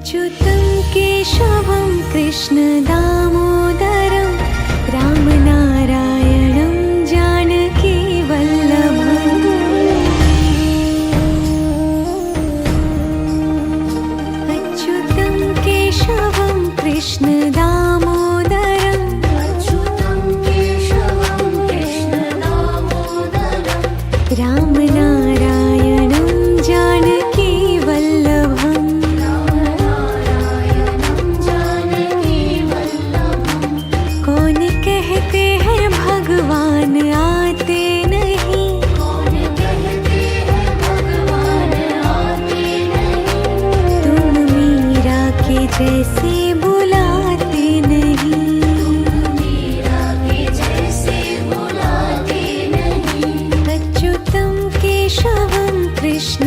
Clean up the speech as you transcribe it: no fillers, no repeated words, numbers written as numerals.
अच्युतं केशवं कृष्णदामोदरं रामनारायणं जानकीवल्लभम् अच्युतं केशवं कृष्णदामोदरं रामनारायणं जानकीवल्लभम् कौन कहते हैं भगवान आते नहीं तुम मीरा के जैसे बुलाते नहीं अच्युतं केशवं कृष्ण